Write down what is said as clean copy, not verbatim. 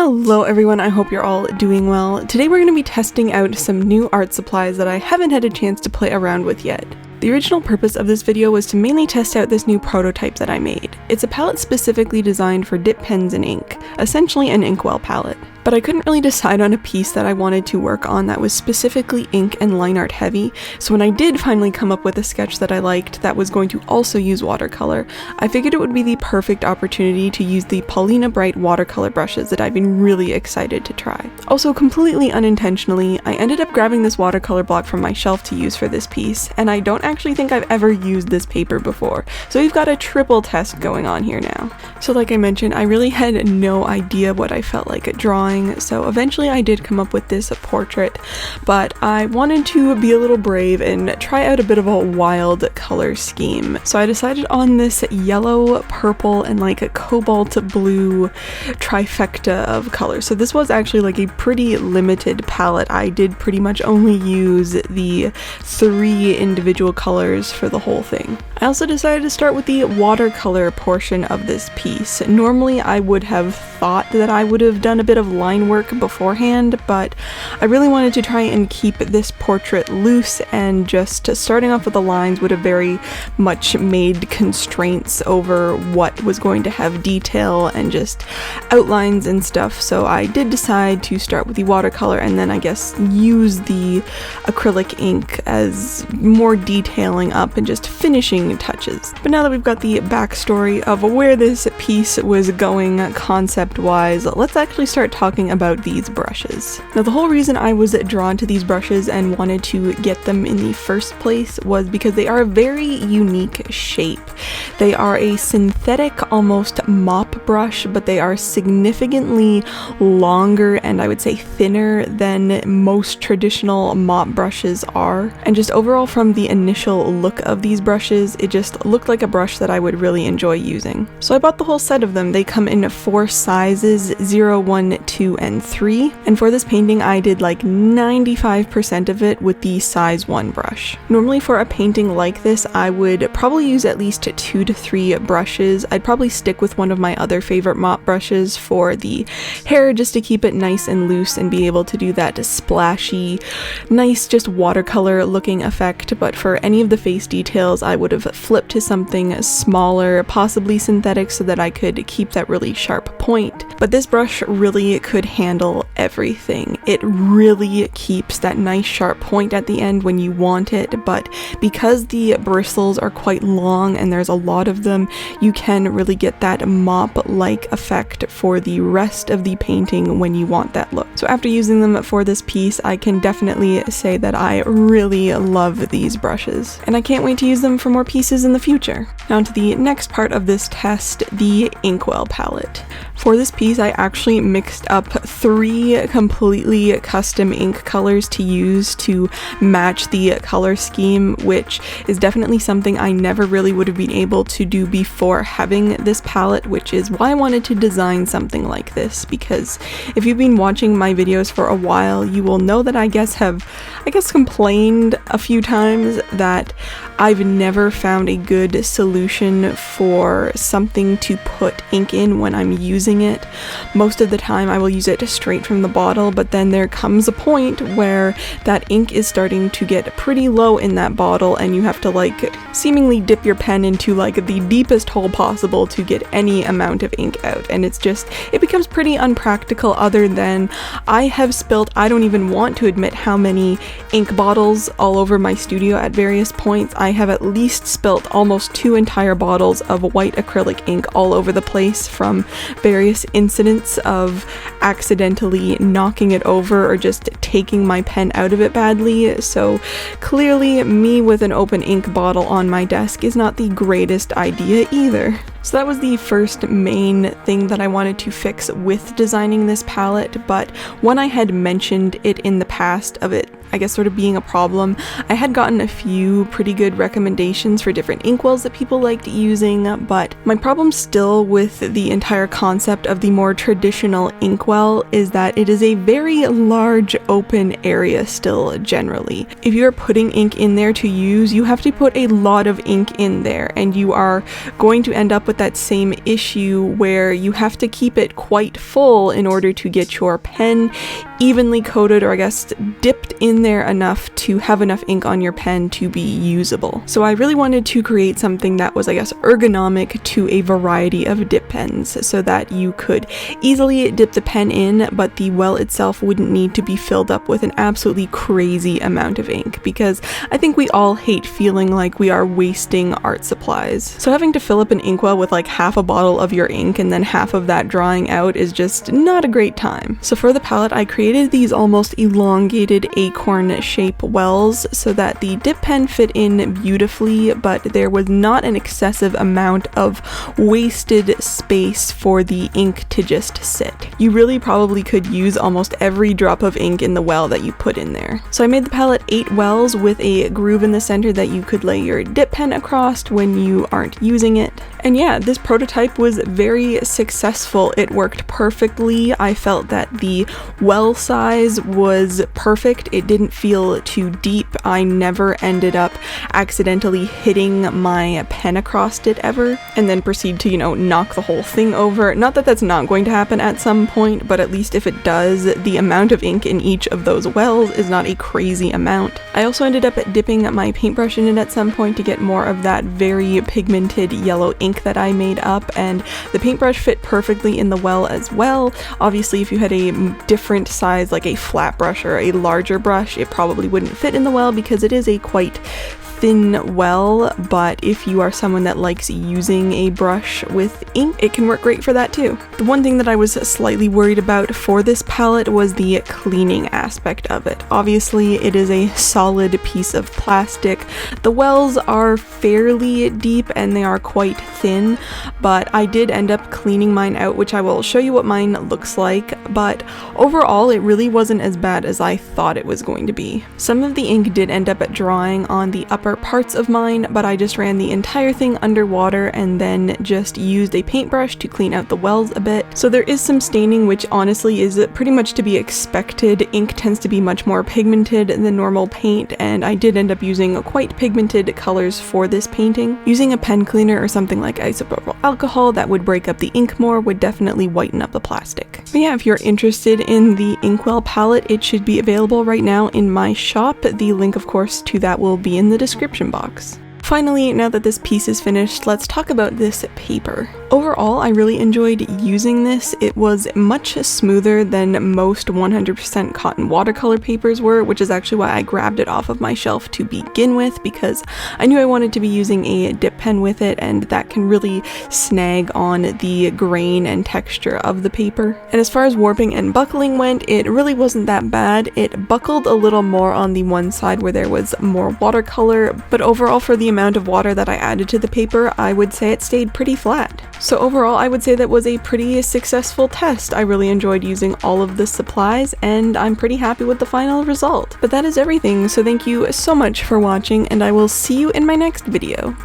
Hello everyone, I hope you're all doing well. Today we're going to be testing out some new art supplies that I haven't had a chance to play around with yet. The original purpose of this video was to mainly test out this new prototype that I made. It's a palette specifically designed for dip pens and ink, essentially an inkwell palette. But I couldn't really decide on a piece that I wanted to work on that was specifically ink and line art heavy, so when I did finally come up with a sketch that I liked that was going to also use watercolor, I figured it would be the perfect opportunity to use the Paulina Bright watercolor brushes that I've been really excited to try. Also, completely unintentionally, I ended up grabbing this watercolor block from my shelf to use for this piece, and I don't actually think I've ever used this paper before, so we've got a triple test going on here now. So like I mentioned, I really had no idea what I felt like drawing, so eventually I did come up with this portrait, but I wanted to be a little brave and try out a bit of a wild color scheme. So I decided on this yellow, purple, and like a cobalt blue trifecta of colors. So this was actually like a pretty limited palette. I did pretty much only use the 3 individual colors for the whole thing. I also decided to start with the watercolor portion of this piece. Normally I would have thought that I would have done a bit of line work beforehand, but I really wanted to try and keep this portrait loose, and just starting off with the lines would have very much made constraints over what was going to have detail and just outlines and stuff. So I did decide to start with the watercolor and then I guess use the acrylic ink as more detailing up and just finishing touches. But now that we've got the backstory of where this piece was going concept-wise, let's actually start talking about these brushes. Now, the whole reason I was drawn to these brushes and wanted to get them in the first place was because they are a very unique shape. They are a synthetic, almost mop brush, but they are significantly longer and I would say thinner than most traditional mop brushes are. And just overall, from the initial look of these brushes, it just looked like a brush that I would really enjoy using. So I bought the whole set of them. They come in 4 sizes, 0, 1, 2, and 3. And for this painting, I did like 95% of it with the size 1 brush. Normally for a painting like this, I would probably use at least 2 to 3 brushes. I'd probably stick with one of my other favorite mop brushes for the hair just to keep it nice and loose and be able to do that splashy, nice, just watercolor looking effect. But for any of the face details, I would have flipped to something smaller, possibly synthetic, so that I could keep that really sharp point. But this brush really could handle everything. It really keeps that nice sharp point at the end when you want it, but because the bristles are quite long and there's a lot of them, you can really get that mop-like effect for the rest of the painting when you want that look. So after using them for this piece, I can definitely say that I really love these brushes, and I can't wait to use them for more pieces in the future. Now to the next part of this test, the inkwell palette. For this piece, I actually mixed up 3 completely custom ink colors to use to match the color scheme, which is definitely something I never really would have been able to do before having this palette, which is why I wanted to design something like this. Because if you've been watching my videos for a while, you will know that I have complained a few times that I've never found a good solution for something to put ink in when I'm using it. Most of the time I will use it straight from the bottle, but then there comes a point where that ink is starting to get pretty low in that bottle and you have to like seemingly dip your pen into like the deepest hole possible to get any amount of ink out, and it becomes pretty unpractical. Other than I have spilt, I don't even want to admit how many ink bottles all over my studio at various points. I have at least spilt almost 2 entire bottles of white acrylic ink all over the place from various incidents of accidentally knocking it over or just taking my pen out of it badly. So clearly me with an open ink bottle on my desk is not the greatest idea either. So that was the first main thing that I wanted to fix with designing this palette, but when I had mentioned it in the past of it I guess, sort of being a problem. I had gotten a few pretty good recommendations for different inkwells that people liked using, but my problem still with the entire concept of the more traditional inkwell is that it is a very large open area still generally. If you are putting ink in there to use, you have to put a lot of ink in there, and you are going to end up with that same issue where you have to keep it quite full in order to get your pen evenly coated, or I guess dipped in there enough to have enough ink on your pen to be usable. So I really wanted to create something that was, I guess, ergonomic to a variety of dip pens so that you could easily dip the pen in, but the well itself wouldn't need to be filled up with an absolutely crazy amount of ink, because I think we all hate feeling like we are wasting art supplies. So having to fill up an inkwell with like half a bottle of your ink and then half of that drying out is just not a great time. So for the palette, I created these almost elongated acorn shape wells so that the dip pen fit in beautifully, but there was not an excessive amount of wasted space for the ink to just sit. You really probably could use almost every drop of ink in the well that you put in there. So I made the palette 8 wells with a groove in the center that you could lay your dip pen across when you aren't using it. And yeah, this prototype was very successful. It worked perfectly. I felt that the well size was perfect. It didn't feel too deep. I never ended up accidentally hitting my pen across it ever and then proceed to, knock the whole thing over. Not that that's not going to happen at some point, but at least if it does, the amount of ink in each of those wells is not a crazy amount. I also ended up dipping my paintbrush in it at some point to get more of that very pigmented yellow ink that I made up, and the paintbrush fit perfectly in the well as well. Obviously, if you had a different size, like a flat brush or a larger brush, it probably wouldn't fit in the well because it is a quite thin well, but if you are someone that likes using a brush with ink, it can work great for that too. The one thing that I was slightly worried about for this palette was the cleaning aspect of it. Obviously, it is a solid piece of plastic. The wells are fairly deep and they are quite thin, but I did end up cleaning mine out, which I will show you what mine looks like, but overall it really wasn't as bad as I thought it was going to be. Some of the ink did end up drying on the upper parts of mine, but I just ran the entire thing underwater and then just used a paintbrush to clean out the wells a bit. So there is some staining, which honestly is pretty much to be expected. Ink tends to be much more pigmented than normal paint, and I did end up using quite pigmented colors for this painting. Using a pen cleaner or something like isopropyl alcohol that would break up the ink more would definitely whiten up the plastic. But yeah, if you're interested in the inkwell palette, it should be available right now in my shop. The link, of course, to that will be in the description box. Finally, now that this piece is finished, let's talk about this paper. Overall, I really enjoyed using this. It was much smoother than most 100% cotton watercolor papers were, which is actually why I grabbed it off of my shelf to begin with, because I knew I wanted to be using a dip pen with it, and that can really snag on the grain and texture of the paper. And as far as warping and buckling went, it really wasn't that bad. It buckled a little more on the one side where there was more watercolor, but overall for the amount of water that I added to the paper, I would say it stayed pretty flat. So overall, I would say that was a pretty successful test. I really enjoyed using all of the supplies, and I'm pretty happy with the final result. But that is everything, so thank you so much for watching, and I will see you in my next video.